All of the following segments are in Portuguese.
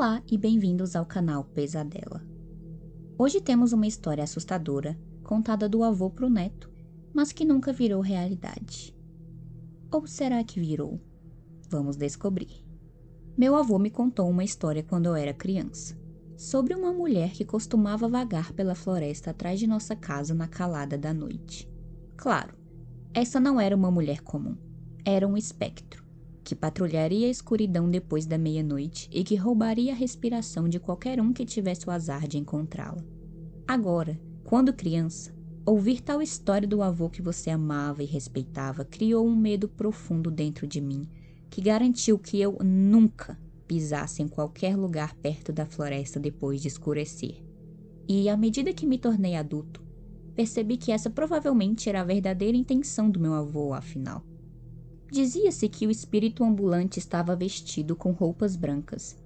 Olá e bem-vindos ao canal Pesadela. Hoje temos uma história assustadora, contada do avô pro neto, mas que nunca virou realidade. Ou será que virou? Vamos descobrir. Meu avô me contou uma história quando eu era criança, sobre uma mulher que costumava vagar pela floresta atrás de nossa casa na calada da noite. Claro, essa não era uma mulher comum, era um espectro, que patrulharia a escuridão depois da meia-noite e que roubaria a respiração de qualquer um que tivesse o azar de encontrá-la. Agora, quando criança, ouvir tal história do avô que você amava e respeitava criou um medo profundo dentro de mim, que garantiu que eu nunca pisasse em qualquer lugar perto da floresta depois de escurecer. E, à medida que me tornei adulto, percebi que essa provavelmente era a verdadeira intenção do meu avô, afinal. Dizia-se que o espírito ambulante estava vestido com roupas brancas,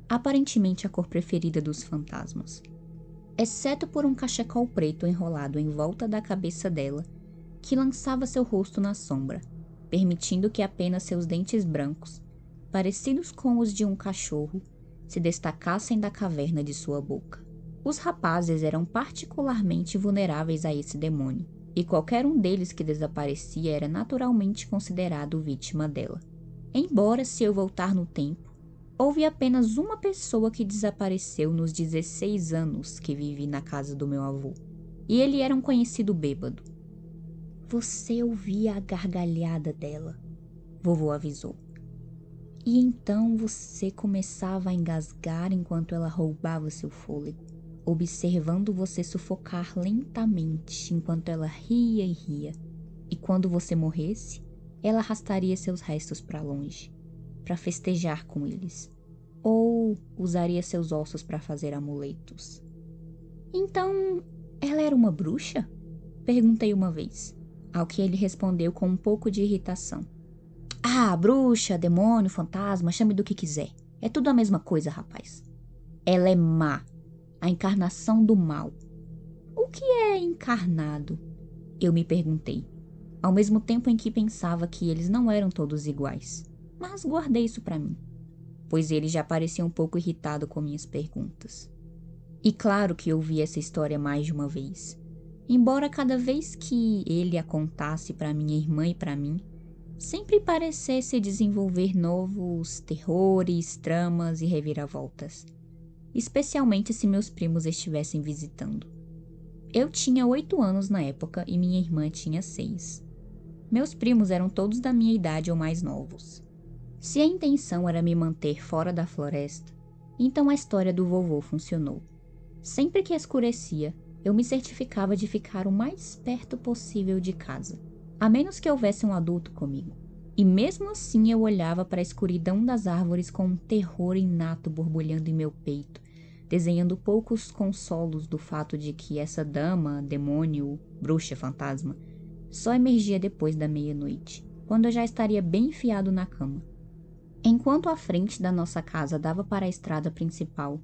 aparentemente a cor preferida dos fantasmas, exceto por um cachecol preto enrolado em volta da cabeça dela, que lançava seu rosto na sombra, permitindo que apenas seus dentes brancos, parecidos com os de um cachorro, se destacassem da caverna de sua boca. Os rapazes eram particularmente vulneráveis a esse demônio, e qualquer um deles que desaparecia era naturalmente considerado vítima dela. Embora, se eu voltar no tempo, houve apenas uma pessoa que desapareceu nos 16 anos que vivi na casa do meu avô, e ele era um conhecido bêbado. Você ouvia a gargalhada dela, vovô avisou. E então você começava a engasgar enquanto ela roubava seu fôlego, observando você sufocar lentamente enquanto ela ria e ria. E quando você morresse, ela arrastaria seus restos para longe, para festejar com eles, ou usaria seus ossos para fazer amuletos. Então, ela era uma bruxa? Perguntei uma vez, ao que ele respondeu com um pouco de irritação. Ah, bruxa, demônio, fantasma, chame do que quiser. É tudo a mesma coisa, rapaz. Ela é má. A encarnação do mal. O que é encarnado? Eu me perguntei, ao mesmo tempo em que pensava que eles não eram todos iguais. Mas guardei isso para mim, pois ele já parecia um pouco irritado com minhas perguntas. E claro que ouvi essa história mais de uma vez, embora cada vez que ele a contasse para minha irmã e para mim, sempre parecesse desenvolver novos terrores, tramas e reviravoltas. Especialmente se meus primos estivessem visitando. Eu tinha 8 anos na época e minha irmã tinha 6. Meus primos eram todos da minha idade ou mais novos. Se a intenção era me manter fora da floresta, então a história do vovô funcionou. Sempre que escurecia, eu me certificava de ficar o mais perto possível de casa, a menos que houvesse um adulto comigo. E mesmo assim eu olhava para a escuridão das árvores com um terror inato borbulhando em meu peito, desenhando poucos consolos do fato de que essa dama, demônio, bruxa, fantasma, só emergia depois da meia-noite, quando eu já estaria bem enfiado na cama. Enquanto a frente da nossa casa dava para a estrada principal,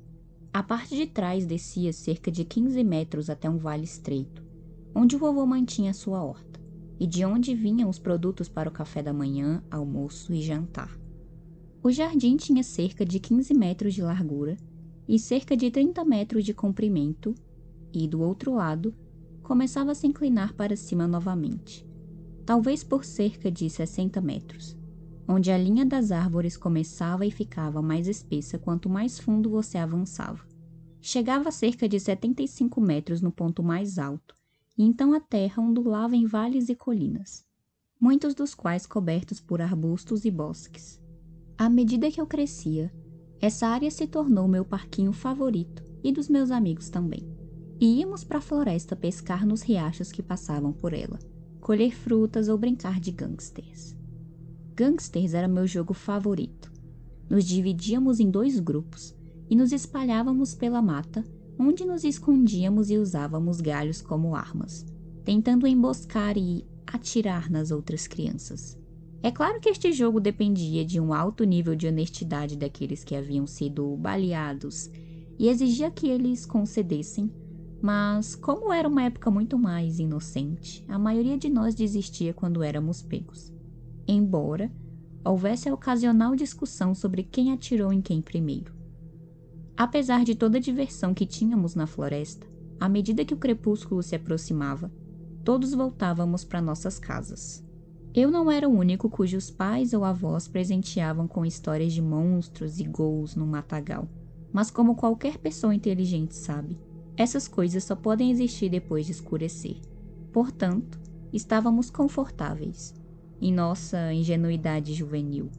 a parte de trás descia cerca de 15 metros até um vale estreito, onde o vovô mantinha sua horta, e de onde vinham os produtos para o café da manhã, almoço e jantar. O jardim tinha cerca de 15 metros de largura e cerca de 30 metros de comprimento, e do outro lado, começava a se inclinar para cima novamente, talvez por cerca de 60 metros, onde a linha das árvores começava e ficava mais espessa quanto mais fundo você avançava. Chegava a cerca de 75 metros no ponto mais alto, e então a terra ondulava em vales e colinas, muitos dos quais cobertos por arbustos e bosques. À medida que eu crescia, essa área se tornou meu parquinho favorito e dos meus amigos também. E íamos para a floresta pescar nos riachos que passavam por ela, colher frutas ou brincar de gangsters. Gangsters era meu jogo favorito. Nos dividíamos em 2 grupos e nos espalhávamos pela mata, onde nos escondíamos e usávamos galhos como armas, tentando emboscar e atirar nas outras crianças. É claro que este jogo dependia de um alto nível de honestidade daqueles que haviam sido baleados e exigia que eles concedessem, mas como era uma época muito mais inocente, a maioria de nós desistia quando éramos pegos. Embora houvesse a ocasional discussão sobre quem atirou em quem primeiro. Apesar de toda a diversão que tínhamos na floresta, à medida que o crepúsculo se aproximava, todos voltávamos para nossas casas. Eu não era o único cujos pais ou avós presenteavam com histórias de monstros e ghouls no matagal, mas como qualquer pessoa inteligente sabe, essas coisas só podem existir depois de escurecer. Portanto, estávamos confortáveis, em nossa ingenuidade juvenil,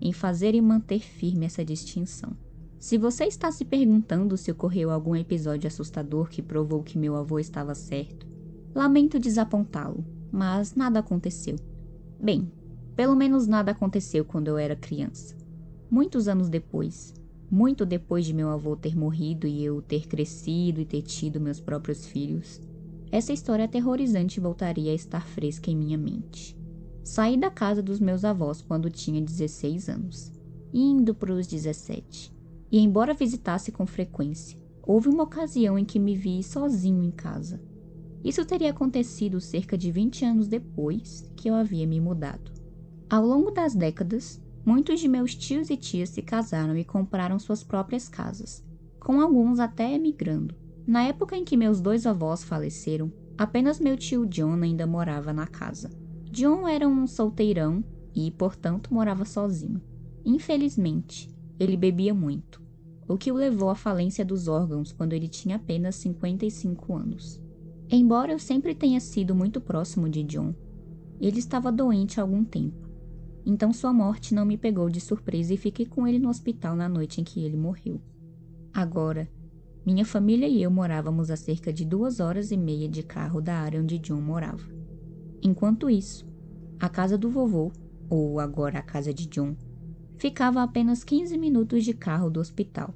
em fazer e manter firme essa distinção. Se você está se perguntando se ocorreu algum episódio assustador que provou que meu avô estava certo, lamento desapontá-lo, mas nada aconteceu. Bem, pelo menos nada aconteceu quando eu era criança. Muitos anos depois, muito depois de meu avô ter morrido e eu ter crescido e ter tido meus próprios filhos, essa história aterrorizante voltaria a estar fresca em minha mente. Saí da casa dos meus avós quando tinha 16 anos, indo para os 17. E embora visitasse com frequência, houve uma ocasião em que me vi sozinho em casa. Isso teria acontecido cerca de 20 anos depois que eu havia me mudado. Ao longo das décadas, muitos de meus tios e tias se casaram e compraram suas próprias casas, com alguns até emigrando. Na época em que meus 2 avós faleceram, apenas meu tio John ainda morava na casa. John era um solteirão e, portanto, morava sozinho. Infelizmente, ele bebia muito, o que o levou à falência dos órgãos quando ele tinha apenas 55 anos. Embora eu sempre tenha sido muito próximo de John, ele estava doente há algum tempo, então sua morte não me pegou de surpresa e fiquei com ele no hospital na noite em que ele morreu. Agora, minha família e eu morávamos a cerca de 2 horas e meia de carro da área onde John morava. Enquanto isso, a casa do vovô, ou agora a casa de John, ficava a apenas 15 minutos de carro do hospital.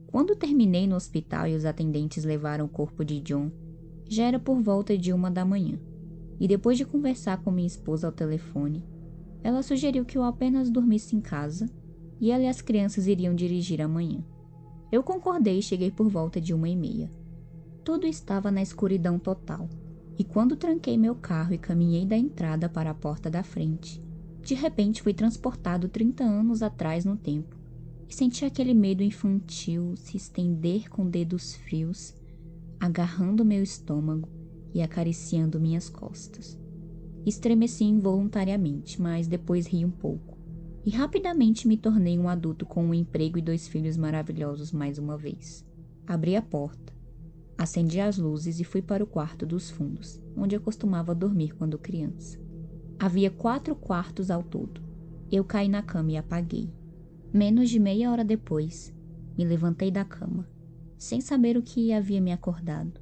Quando terminei no hospital e os atendentes levaram o corpo de John, já era por volta de 1 da manhã, e depois de conversar com minha esposa ao telefone, ela sugeriu que eu apenas dormisse em casa e ela e as crianças iriam dirigir amanhã. Eu concordei e cheguei por volta de 1h30. Tudo estava na escuridão total, e quando tranquei meu carro e caminhei da entrada para a porta da frente, de repente fui transportado 30 anos atrás no tempo e senti aquele medo infantil se estender com dedos frios, agarrando meu estômago e acariciando minhas costas. Estremeci involuntariamente, mas depois ri um pouco, e rapidamente me tornei um adulto com um emprego e 2 filhos maravilhosos mais uma vez. Abri a porta, acendi as luzes e fui para o quarto dos fundos, onde eu costumava dormir quando criança. Havia 4 quartos ao todo. Eu caí na cama e apaguei. Menos de meia hora depois, me levantei da cama, sem saber o que havia me acordado.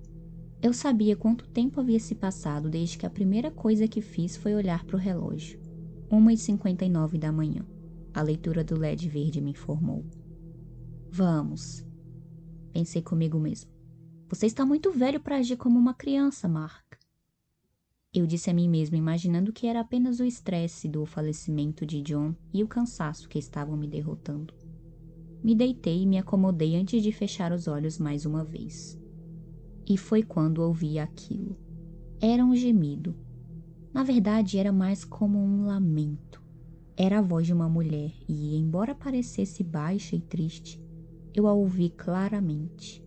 Eu sabia quanto tempo havia se passado desde que a primeira coisa que fiz foi olhar para o relógio. 1h59 da manhã. A leitura do LED verde me informou. Vamos, pensei comigo mesmo. Você está muito velho para agir como uma criança, Mark. Eu disse a mim mesmo, imaginando que era apenas o estresse do falecimento de John e o cansaço que estavam me derrotando. Me deitei e me acomodei antes de fechar os olhos mais uma vez. E foi quando ouvi aquilo. Era um gemido. Na verdade, era mais como um lamento. Era a voz de uma mulher e, embora parecesse baixa e triste, eu a ouvi claramente.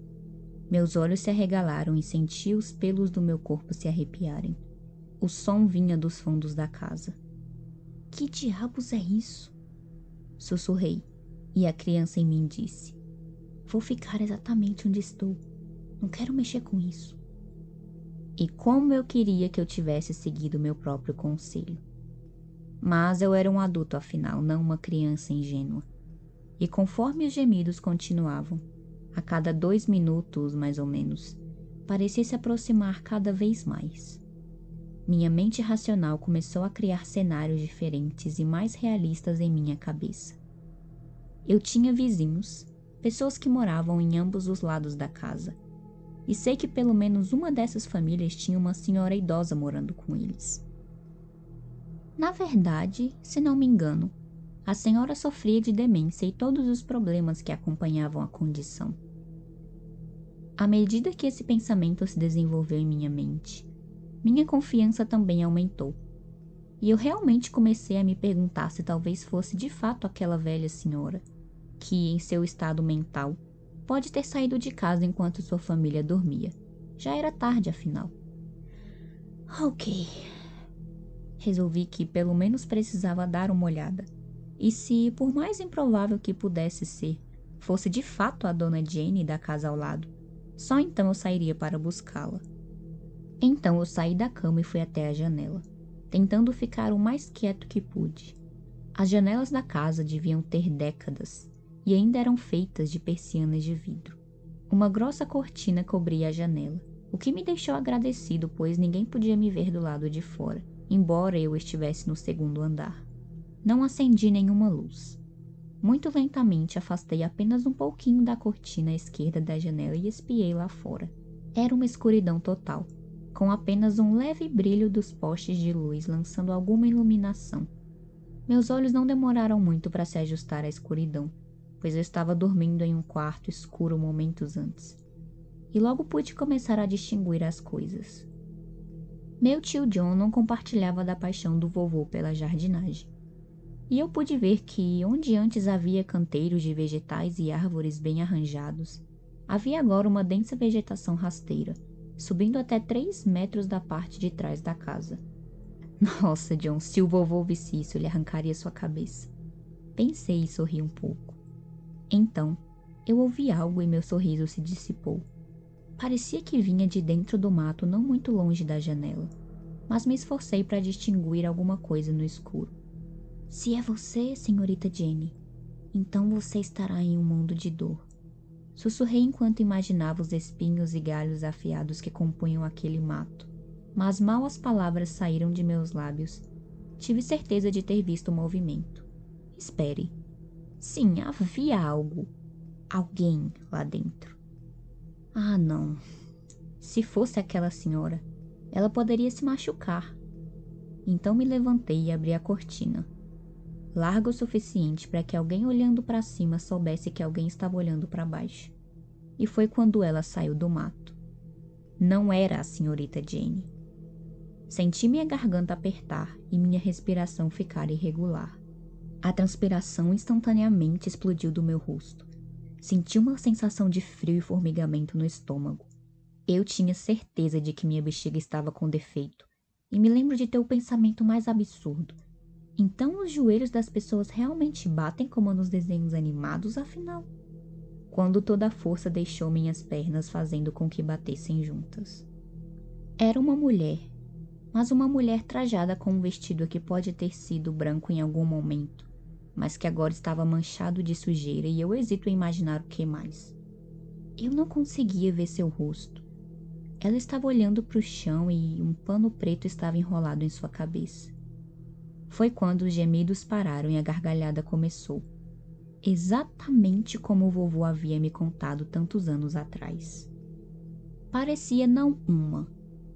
Meus olhos se arregalaram e senti os pelos do meu corpo se arrepiarem. O som vinha dos fundos da casa. Que diabos é isso? Sussurrei, e a criança em mim disse: Vou ficar exatamente onde estou. Não quero mexer com isso. E como eu queria que eu tivesse seguido meu próprio conselho. Mas eu era um adulto, afinal, não uma criança ingênua. E conforme os gemidos continuavam, a cada 2 minutos, mais ou menos, parecia se aproximar cada vez mais. Minha mente racional começou a criar cenários diferentes e mais realistas em minha cabeça. Eu tinha vizinhos, pessoas que moravam em ambos os lados da casa, e sei que pelo menos uma dessas famílias tinha uma senhora idosa morando com eles. Na verdade, se não me engano, a senhora sofria de demência e todos os problemas que acompanhavam a condição. À medida que esse pensamento se desenvolveu em minha mente, minha confiança também aumentou, e eu realmente comecei a me perguntar se talvez fosse de fato aquela velha senhora, que, em seu estado mental, Pode ter saído de casa enquanto sua família dormia. Já era tarde, afinal. Ok. Resolvi que pelo menos precisava dar uma olhada. E se, por mais improvável que pudesse ser, fosse de fato a dona Jane da casa ao lado, só então eu sairia para buscá-la. Então eu saí da cama e fui até a janela, tentando ficar o mais quieto que pude. As janelas da casa deviam ter décadas e ainda eram feitas de persianas de vidro. Uma grossa cortina cobria a janela, o que me deixou agradecido, pois ninguém podia me ver do lado de fora, embora eu estivesse no segundo andar. Não acendi nenhuma luz. Muito lentamente afastei apenas um pouquinho da cortina à esquerda da janela e espiei lá fora. Era uma escuridão total, com apenas um leve brilho dos postes de luz lançando alguma iluminação. Meus olhos não demoraram muito para se ajustar à escuridão, pois eu estava dormindo em um quarto escuro momentos antes. E logo pude começar a distinguir as coisas. Meu tio John não compartilhava da paixão do vovô pela jardinagem. E eu pude ver que, onde antes havia canteiros de vegetais e árvores bem arranjados, havia agora uma densa vegetação rasteira, subindo até 3 metros da parte de trás da casa. Nossa, John, se o vovô visse isso, ele arrancaria sua cabeça. Pensei e sorri um pouco. Então, eu ouvi algo e meu sorriso se dissipou. Parecia que vinha de dentro do mato não muito longe da janela, mas me esforcei para distinguir alguma coisa no escuro. Se é você, senhorita Jenny, então você estará em um mundo de dor. Sussurrei enquanto imaginava os espinhos e galhos afiados que compunham aquele mato. Mas mal as palavras saíram de meus lábios, tive certeza de ter visto o movimento. Espere. Sim, havia algo. Alguém lá dentro. Ah, não. Se fosse aquela senhora, ela poderia se machucar. Então me levantei e abri a cortina. Larga o suficiente para que alguém olhando para cima soubesse que alguém estava olhando para baixo. E foi quando ela saiu do mato. Não era a senhorita Jane. Senti minha garganta apertar e minha respiração ficar irregular. A transpiração instantaneamente explodiu do meu rosto. Senti uma sensação de frio e formigamento no estômago. Eu tinha certeza de que minha bexiga estava com defeito, e me lembro de ter o pensamento mais absurdo. Então os joelhos das pessoas realmente batem como nos desenhos animados, afinal? Quando toda a força deixou minhas pernas, fazendo com que batessem juntas. Era uma mulher, mas uma mulher trajada com um vestido que pode ter sido branco em algum momento, mas que agora estava manchado de sujeira e eu hesito em imaginar o que mais. Eu não conseguia ver seu rosto. Ela estava olhando para o chão e um pano preto estava enrolado em sua cabeça. Foi quando os gemidos pararam e a gargalhada começou. Exatamente como o vovô havia me contado tantos anos atrás. Parecia não uma,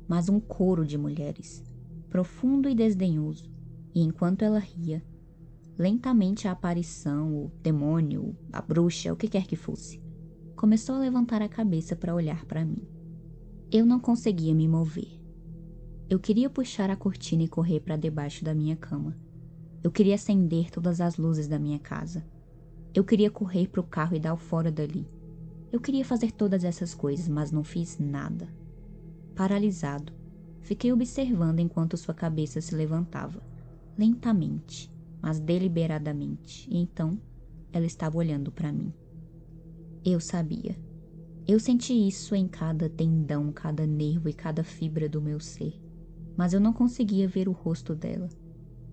mas um coro de mulheres, profundo e desdenhoso, e enquanto ela ria, lentamente a aparição, o demônio, a bruxa, o que quer que fosse, começou a levantar a cabeça para olhar para mim. Eu não conseguia me mover. Eu queria puxar a cortina e correr para debaixo da minha cama. Eu queria acender todas as luzes da minha casa. Eu queria correr para o carro e dar o fora dali. Eu queria fazer todas essas coisas, mas não fiz nada. Paralisado, fiquei observando enquanto sua cabeça se levantava, lentamente, mas deliberadamente, e então ela estava olhando para mim. Eu sabia. Eu senti isso em cada tendão, cada nervo e cada fibra do meu ser, mas eu não conseguia ver o rosto dela.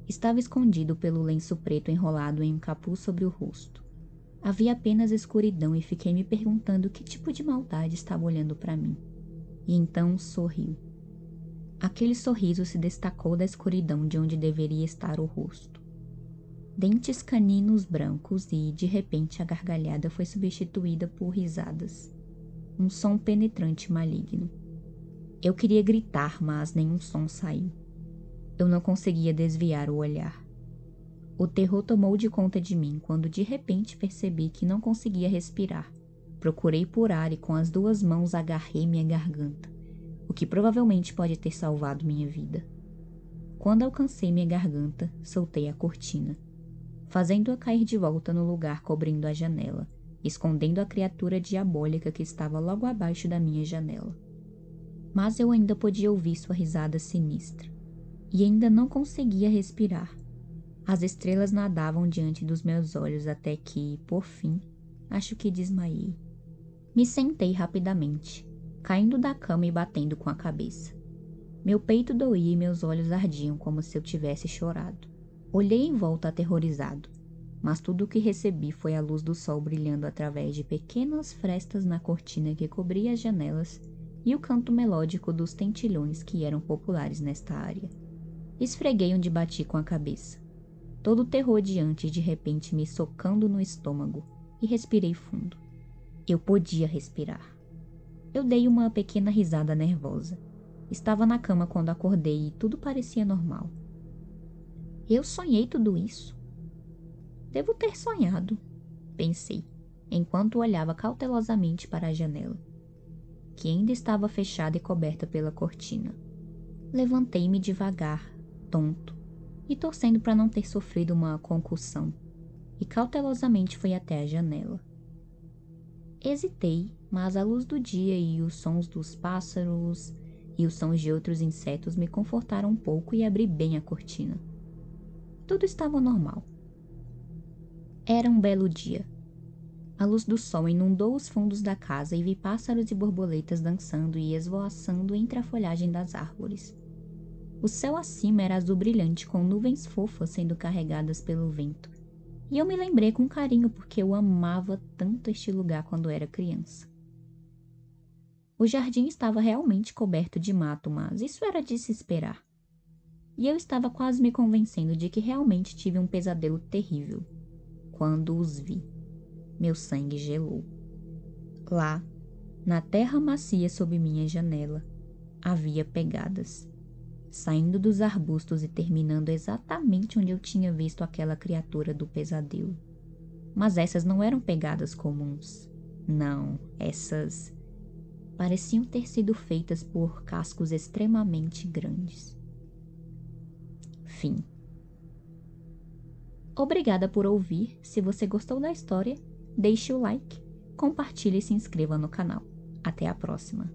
Estava escondido pelo lenço preto enrolado em um capuz sobre o rosto. Havia apenas escuridão e fiquei me perguntando que tipo de maldade estava olhando para mim. E então sorriu. Aquele sorriso se destacou da escuridão de onde deveria estar o rosto. Dentes caninos brancos e, de repente, a gargalhada foi substituída por risadas. Um som penetrante e maligno. Eu queria gritar, mas nenhum som saiu. Eu não conseguia desviar o olhar. O terror tomou de conta de mim quando de repente percebi que não conseguia respirar. Procurei por ar e com as 2 mãos agarrei minha garganta, o que provavelmente pode ter salvado minha vida. Quando alcancei minha garganta, soltei a cortina, fazendo-a cair de volta no lugar cobrindo a janela, escondendo a criatura diabólica que estava logo abaixo da minha janela. Mas eu ainda podia ouvir sua risada sinistra, e ainda não conseguia respirar. As estrelas nadavam diante dos meus olhos até que, por fim, acho que desmaiei. Me sentei rapidamente, caindo da cama e batendo com a cabeça. Meu peito doía e meus olhos ardiam como se eu tivesse chorado. Olhei em volta aterrorizado, mas tudo o que recebi foi a luz do sol brilhando através de pequenas frestas na cortina que cobria as janelas e o canto melódico dos tentilhões que eram populares nesta área. Esfreguei onde bati com a cabeça. Todo o terror diante de repente me socando no estômago, e respirei fundo. Eu podia respirar. Eu dei uma pequena risada nervosa. Estava na cama quando acordei e tudo parecia normal. Eu sonhei tudo isso? Devo ter sonhado, pensei, enquanto olhava cautelosamente para a janela, que ainda estava fechada e coberta pela cortina. Levantei-me devagar, tonto, e torcendo para não ter sofrido uma concussão, e cautelosamente fui até a janela. Hesitei, mas a luz do dia e os sons dos pássaros e os sons de outros insetos me confortaram um pouco e abri bem a cortina. Tudo estava normal. Era um belo dia. A luz do sol inundou os fundos da casa e vi pássaros e borboletas dançando e esvoaçando entre a folhagem das árvores. O céu acima era azul brilhante com nuvens fofas sendo carregadas pelo vento. E eu me lembrei com carinho porque eu amava tanto este lugar quando era criança. O jardim estava realmente coberto de mato, mas isso era de se esperar. E eu estava quase me convencendo de que realmente tive um pesadelo terrível. Quando os vi, meu sangue gelou. Lá, na terra macia sob minha janela, havia pegadas, saindo dos arbustos e terminando exatamente onde eu tinha visto aquela criatura do pesadelo. Mas essas não eram pegadas comuns. Não, essas pareciam ter sido feitas por cascos extremamente grandes. Fim. Obrigada por ouvir. Se você gostou da história, deixe o like, compartilhe e se inscreva no canal. Até a próxima.